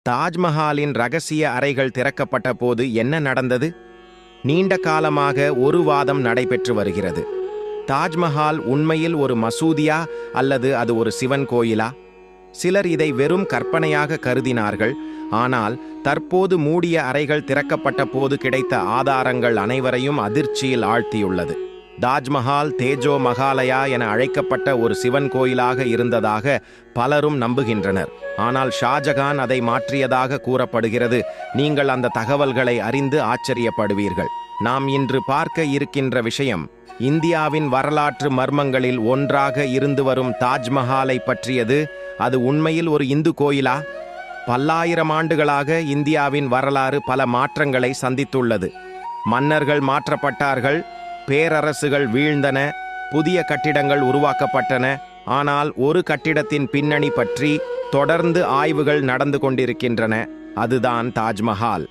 தாஜ்மஹாலின் ரகசிய அறைகள் திறக்கப்பட்ட போது என்ன நடந்தது? நீண்ட காலமாக ஒரு வாதம் நடைபெற்று வருகிறது. தாஜ்மஹால் உண்மையில் ஒரு மசூதியா அல்லது அது ஒரு சிவன் கோயிலா? சிலர் இதை வெறும் கற்பனையாக கருதினார்கள். ஆனால் தற்போது மூடிய அறைகள் திறக்கப்பட்ட போது கிடைத்த ஆதாரங்கள் அனைவரையும் அதிர்ச்சியில் ஆழ்த்தியுள்ளது. தாஜ்மஹால் தேஜோ மகாலயா என அழைக்கப்பட்ட ஒரு சிவன் கோயிலாக இருந்ததாக பலரும் நம்புகின்றனர். ஆனால் ஷாஜகான் அதை மாற்றியதாக கூறப்படுகிறது. நீங்கள் அந்த தகவல்களை அறிந்து ஆச்சரியப்படுவீர்கள். நாம் இன்று பார்க்க இருக்கின்ற விஷயம் இந்தியாவின் வரலாற்று மர்மங்களில் ஒன்றாக இருந்து வரும் தாஜ்மஹாலை பற்றியது. அது உண்மையில் ஒரு இந்து கோயிலா? பல்லாயிரம் ஆண்டுகளாக இந்தியாவின் வரலாறு பல மாற்றங்களை சந்தித்துள்ளது. மன்னர்கள் மாற்றப்பட்டார்கள், பேரரசுகள் வீழ்ந்தன, புதிய கட்டிடங்கள் உருவாக்கப்பட்டன. ஆனால் ஒரு கட்டிடத்தின் பின்னணி பற்றி தொடர்ந்து ஆய்வுகள் நடந்து கொண்டிருக்கின்றன. அதுதான் தாஜ்மஹால்.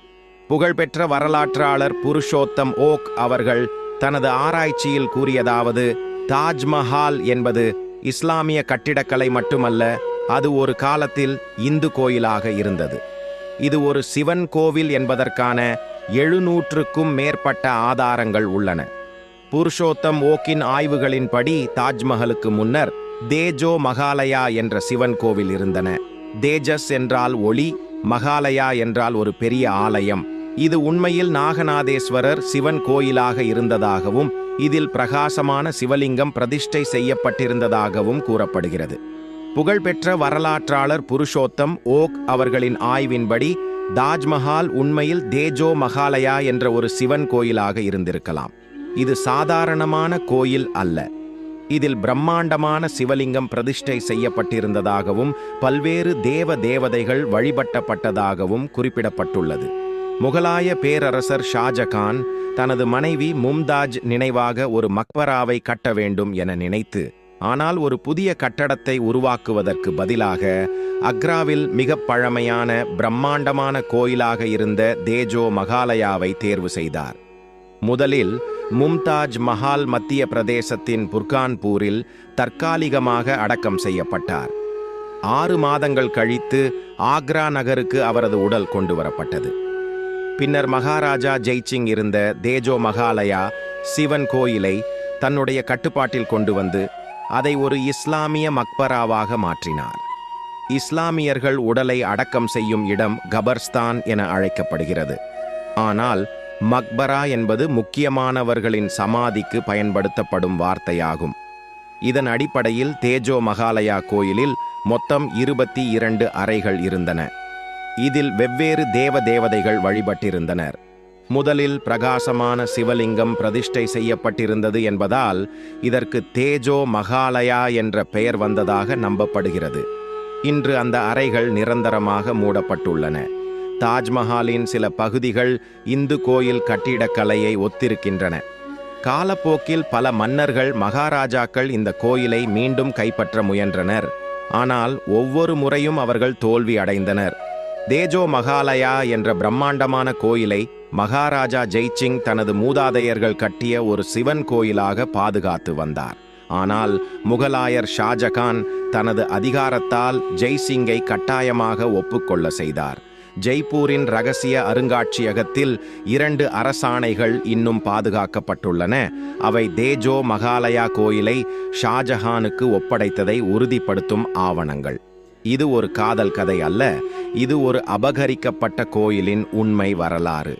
புகழ்பெற்ற வரலாற்றாளர் புருஷோத்தம் ஓக் அவர்கள் தனது ஆராய்ச்சியில் கூறியதாவது, தாஜ்மஹால் என்பது இஸ்லாமிய கட்டிடக்கலை மட்டுமல்ல, அது ஒரு காலத்தில் இந்து கோயிலாக இருந்தது. இது ஒரு சிவன் கோவில் என்பதற்கான 700க்கும் மேற்பட்ட ஆதாரங்கள் உள்ளன. புருஷோத்தம் ஓக்கின் ஆய்வுகளின்படி தாஜ்மஹலுக்கு முன்னர் தேஜோ மகாலயா என்ற சிவன் கோவில் இருந்தன. தேஜஸ் என்றால் ஒளி, மகாலயா என்றால் ஒரு பெரிய ஆலயம். இது உண்மையில் நாகநாதேஸ்வரர் சிவன் கோயிலாக இருந்ததாகவும் இதில் பிரகாசமான சிவலிங்கம் பிரதிஷ்டை செய்யப்பட்டிருந்ததாகவும் கூறப்படுகிறது. புகழ்பெற்ற வரலாற்றாளர் புருஷோத்தம் ஓக் அவர்களின் ஆய்வின்படி தாஜ்மஹால் உண்மையில் தேஜோ மகாலயா என்ற ஒரு சிவன் கோயிலாக இருந்திருக்கலாம். இது சாதாரணமான கோயில் அல்ல. இதில் பிரம்மாண்டமான சிவலிங்கம் பிரதிஷ்டை செய்யப்பட்டிருந்ததாகவும் பல்வேறு தேவதைகள் வழிபட்டப்பட்டதாகவும் குறிப்பிடப்பட்டுள்ளது. முகலாய பேரரசர் ஷாஜகான் தனது மனைவி மும்தாஜ் நினைவாக ஒரு மக்பராவை கட்ட வேண்டும் என நினைத்து, ஆனால் ஒரு புதிய கட்டடத்தை உருவாக்குவதற்கு பதிலாக அக்ராவில் மிக பழமையான பிரம்மாண்டமான கோயிலாக இருந்த தேஜோ மகாலயாவை தேர்வு செய்தார். முதலில் மும்தாஜ் மஹால் மத்திய பிரதேசத்தின் புர்கான்பூரில் தற்காலிகமாக அடக்கம் செய்யப்பட்டார். 6 மாதங்கள் கழித்து ஆக்ரா நகருக்கு அவரது உடல் கொண்டு வரப்பட்டது. பின்னர் மகாராஜா ஜெய்சிங் இருந்த தேஜோ மகாலயா சிவன் கோயிலை தன்னுடைய கட்டுப்பாட்டில் கொண்டு வந்து அதை ஒரு இஸ்லாமிய மக்பராவாக மாற்றினார். இஸ்லாமியர்கள் உடலை அடக்கம் செய்யும் இடம் கபர்ஸ்தான் என அழைக்கப்படுகிறது. ஆனால் மக்பரா என்பது முக்கியமானவர்களின் சமாதிக்கு பயன்படுத்தப்படும் வார்த்தையாகும். இதன் அடிப்படையில் தேஜோ மகாலயா கோயிலில் மொத்தம் 22 அறைகள் இருந்தன. இதில் வெவ்வேறு தேவதைகள் வழிபட்டிருந்தனர். முதலில் பிரகாசமான சிவலிங்கம் பிரதிஷ்டை செய்யப்பட்டிருந்தது என்பதால் இதற்கு தேஜோ மகாலயா என்ற பெயர் வந்ததாக நம்பப்படுகிறது. இன்று அந்த அறைகள் நிரந்தரமாக மூடப்பட்டுள்ளன. தாஜ்மஹாலின் சில பகுதிகள் இந்து கோயில் கட்டிடக்கலையை ஒத்திருக்கின்றன. காலப்போக்கில் பல மன்னர்கள், மகாராஜாக்கள் இந்த கோயிலை மீண்டும் கைப்பற்ற முயன்றனர். ஆனால் ஒவ்வொரு முறையும் அவர்கள் தோல்வி அடைந்தனர். தேஜோ மகாலயா என்ற பிரம்மாண்டமான கோயிலை மகாராஜா ஜெய்சிங் தனது மூதாதையர்கள் கட்டிய ஒரு சிவன் கோயிலாக பாதுகாத்து வந்தார். ஆனால் முகலாயர் ஷாஜகான் தனது அதிகாரத்தால் ஜெய்சிங்கை கட்டாயமாக ஒப்புக்கொள்ள செய்தார். ஜெய்ப்பூரின் ரகசிய அருங்காட்சியகத்தில் 2 அரசாணைகள் இன்னும் பாதுகாக்கப்பட்டுள்ளன. அவை தேஜோ மகாலயா கோயிலை ஷாஜஹானுக்கு ஒப்படைத்ததை உறுதிப்படுத்தும் ஆவணங்கள். இது ஒரு காதல் கதை அல்ல, இது ஒரு அபகரிக்கப்பட்ட கோயிலின் உண்மை வரலாறு.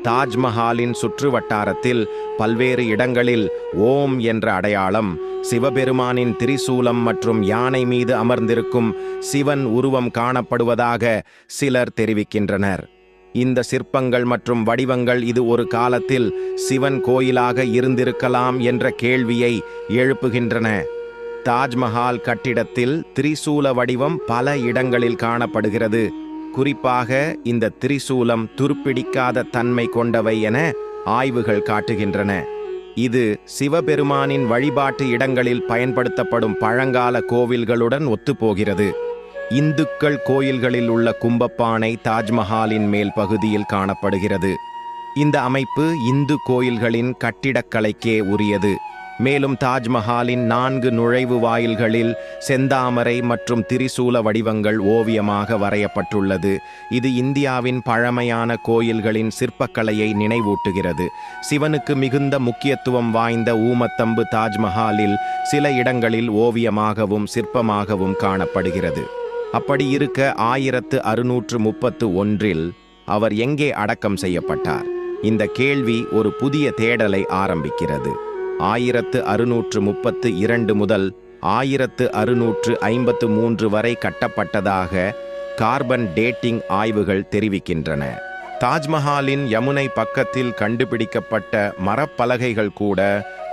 தாஜ்மஹாலின் சுற்றுவட்டாரத்தில் பல்வேறு இடங்களில் ஓம் என்ற அடையாளம், சிவபெருமானின் திரிசூலம் மற்றும் யானை மீது அமர்ந்திருக்கும் சிவன் உருவம் காணப்படுவதாக சிலர் தெரிவிக்கின்றனர். இந்த சிற்பங்கள் மற்றும் வடிவங்கள் இது ஒரு காலத்தில் சிவன் கோயிலாக இருந்திருக்கலாம் என்ற கேள்வியை எழுப்புகின்றன. தாஜ்மஹால் கட்டிடத்தில் திரிசூல வடிவம் பல இடங்களில் காணப்படுகிறது. குறிப்பாக இந்த திரிசூலம் துருப்பிடிக்காத தன்மை கொண்டவை என ஆய்வுகள் காட்டுகின்றன. இது சிவபெருமானின் வழிபாட்டு இடங்களில் பயன்படுத்தப்படும் பழங்கால கோவில்களுடன் ஒத்துப்போகிறது. இந்துக்கள் கோயில்களில் உள்ள கும்பப்பானை தாஜ்மஹாலின் மேல் பகுதியில் காணப்படுகிறது. இந்த அமைப்பு இந்து கோயில்களின் கட்டிடக்கலைக்கே உரியது. மேலும் தாஜ்மஹாலின் 4 நுழைவு வாயில்களில் செந்தாமரை மற்றும் திரிசூல வடிவங்கள் ஓவியமாக வரையப்பட்டுள்ளது. இது இந்தியாவின் பழமையான கோயில்களின் சிற்பக்கலையை நினைவூட்டுகிறது. சிவனுக்கு மிகுந்த முக்கியத்துவம் வாய்ந்த ஊமத்தம்பு தாஜ்மஹாலில் சில இடங்களில் ஓவியமாகவும் சிற்பமாகவும் காணப்படுகிறது. அப்படி இருக்க 1631 அவர் எங்கே அடக்கம் செய்யப்பட்டார்? இந்த கேள்வி ஒரு புதிய தேடலை ஆரம்பிக்கிறது. 1632 முதல் 1653 வரை கட்டப்பட்டதாக கார்பன் டேட்டிங் ஆய்வுகள் தெரிவிக்கின்றன. தாஜ்மஹாலின் யமுனை பக்கத்தில் கண்டுபிடிக்கப்பட்ட மரப்பலகைகள் கூட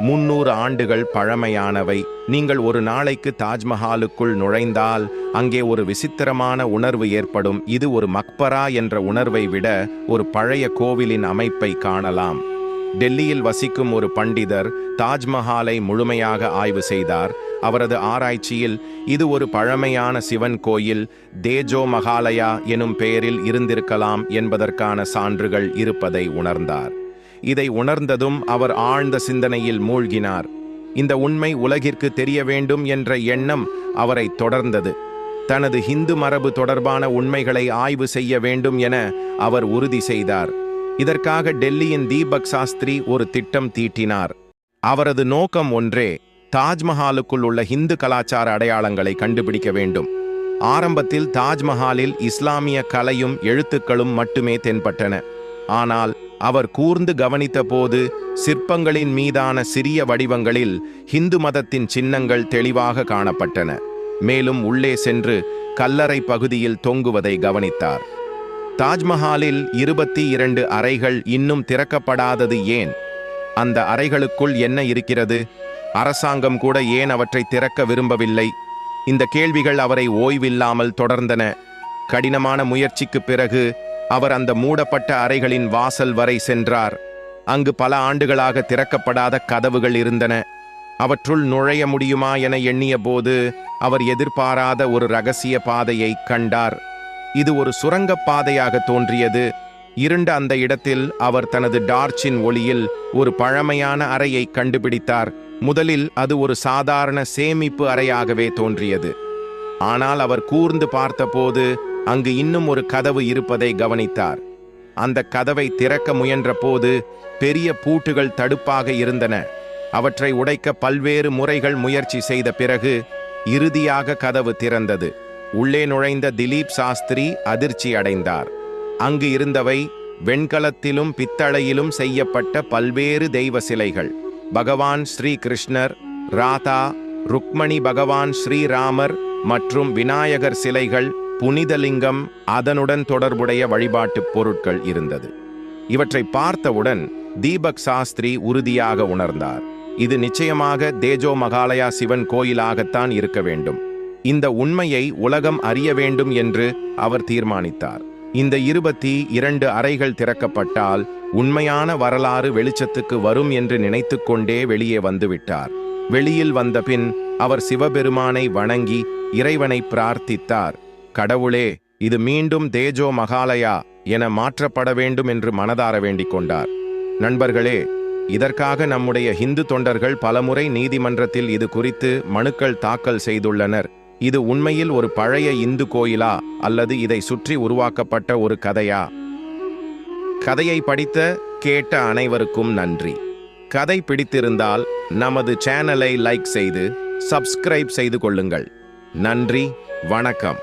300 ஆண்டுகள் பழமையானவை. நீங்கள் ஒரு நாளைக்கு தாஜ்மஹாலுக்குள் நுழைந்தால் அங்கே ஒரு விசித்திரமான உணர்வு ஏற்படும். இது ஒரு மக்பரா என்ற உணர்வை விட ஒரு பழைய கோவிலின் அமைப்பை காணலாம். டெல்லியில் வசிக்கும் ஒரு பண்டிதர் தாஜ்மஹாலை முழுமையாக ஆய்வு செய்தார். அவரது ஆராய்ச்சியில் இது ஒரு பழமையான சிவன் கோயில், தேஜோ மகாலயா எனும் பெயரில் இருந்திருக்கலாம் என்பதற்கான சான்றுகள் இருப்பதை உணர்ந்தார். இதை உணர்ந்ததும் அவர் ஆழ்ந்த சிந்தனையில் மூழ்கினார். இந்த உண்மை உலகிற்கு தெரிய வேண்டும் என்ற எண்ணம் அவரை தொடர்ந்தது. தனது ஹிந்து மரபு தொடர்பான உண்மைகளை ஆய்வு செய்ய வேண்டும் என அவர் உறுதி செய்தார். இதற்காக டெல்லியின் தீபக் சாஸ்திரி ஒரு திட்டம் தீட்டினார். அவரது நோக்கம் ஒன்றே, தாஜ்மஹாலுக்குள் உள்ள ஹிந்து கலாச்சார அடையாளங்களை கண்டுபிடிக்க வேண்டும். ஆரம்பத்தில் தாஜ்மஹாலில் இஸ்லாமிய கலையும் எழுத்துக்களும் மட்டுமே தென்பட்டன. ஆனால் அவர் கூர்ந்து கவனித்த போது சிற்பங்களின் மீதான சிறிய வடிவங்களில் ஹிந்து மதத்தின் சின்னங்கள் தெளிவாக காணப்பட்டன. மேலும் உள்ளே சென்று கல்லறை பகுதியில் தொங்குவதை கவனித்தார். தாஜ்மஹாலில் 22 அறைகள் இன்னும் திறக்கப்படாதது ஏன்? அந்த அறைகளுக்குள் என்ன இருக்கிறது? அரசாங்கம் கூட ஏன் அவற்றை திறக்க விரும்பவில்லை? இந்த கேள்விகள் அவரை ஓய்வில்லாமல் தொடர்ந்தன. கடினமான முயற்சிக்கு பிறகு அவர் அந்த மூடப்பட்ட அறைகளின் வாசல் வரை சென்றார். அங்கு பல ஆண்டுகளாக திறக்கப்படாத கதவுகள் இருந்தன. அவற்றுள் நுழைய முடியுமா என எண்ணிய போது அவர் எதிர்பாராத ஒரு இரகசிய பாதையை கண்டார். இது ஒரு சுரங்கப் பாதையாக தோன்றியது. இருண்ட அந்த இடத்தில் அவர் தனது டார்ச்சின் ஒளியில் ஒரு பழமையான அறையை கண்டுபிடித்தார். முதலில் அது ஒரு சாதாரண சேமிப்பு அறையாகவே தோன்றியது. ஆனால் அவர் கூர்ந்து பார்த்தபோது அங்கு இன்னும் ஒரு கதவு இருப்பதை கவனித்தார். அந்த கதவை திறக்க முயன்ற போது பெரிய பூட்டுகள் தடுப்பாக இருந்தன. அவற்றை உடைக்க பல்வேறு முறைகள் முயற்சி செய்த பிறகு இறுதியாக கதவு திறந்தது. உள்ளே நுழைந்த திலீப் சாஸ்திரி அதிர்ச்சி அடைந்தார். அங்கு இருந்தவை வெண்கலத்திலும் பித்தளையிலும் செய்யப்பட்ட பல்வேறு தெய்வ சிலைகள். பகவான் ஸ்ரீ கிருஷ்ணர், ராதா, ருக்மணி, பகவான் ஸ்ரீராமர் மற்றும் விநாயகர் சிலைகள், புனிதலிங்கம், அதனுடன் தொடர்புடைய வழிபாட்டுப் பொருட்கள் இருந்தது. இவற்றை பார்த்தவுடன் தீபக் சாஸ்திரி உறுதியாக உணர்ந்தார். இது நிச்சயமாக தேஜோ மகாலயா சிவன் கோயிலாகத்தான் இருக்க வேண்டும். இந்த உண்மையை உலகம் அறிய வேண்டும் என்று அவர் தீர்மானித்தார். இந்த 22 அறைகள் திறக்கப்பட்டால் உண்மையான வரலாறு வெளிச்சத்துக்கு வரும் என்று நினைத்துக்கொண்டே வெளியே வந்துவிட்டார். வெளியில் வந்த பின் அவர் சிவபெருமானை வணங்கி இறைவனை பிரார்த்தித்தார். கடவுளே, இது மீண்டும் தேஜோ மகாலயா என மாற்றப்பட வேண்டும் என்று மனதார வேண்டிக் கொண்டார். நண்பர்களே, இதற்காக நம்முடைய ஹிந்து தொண்டர்கள் பலமுறை நீதிமன்றத்தில் இது குறித்து மனுக்கள் தாக்கல் செய்துள்ளனர். இது உண்மையில் ஒரு பழைய இந்து கோயிலா அல்லது இதை சுற்றி உருவாக்கப்பட்ட ஒரு கதையா? கதையை படித்த கேட்ட அனைவருக்கும் நன்றி. கதை பிடித்திருந்தால் நமது சேனலை லைக் செய்து சப்ஸ்கிரைப் செய்து கொள்ளுங்கள். நன்றி, வணக்கம்.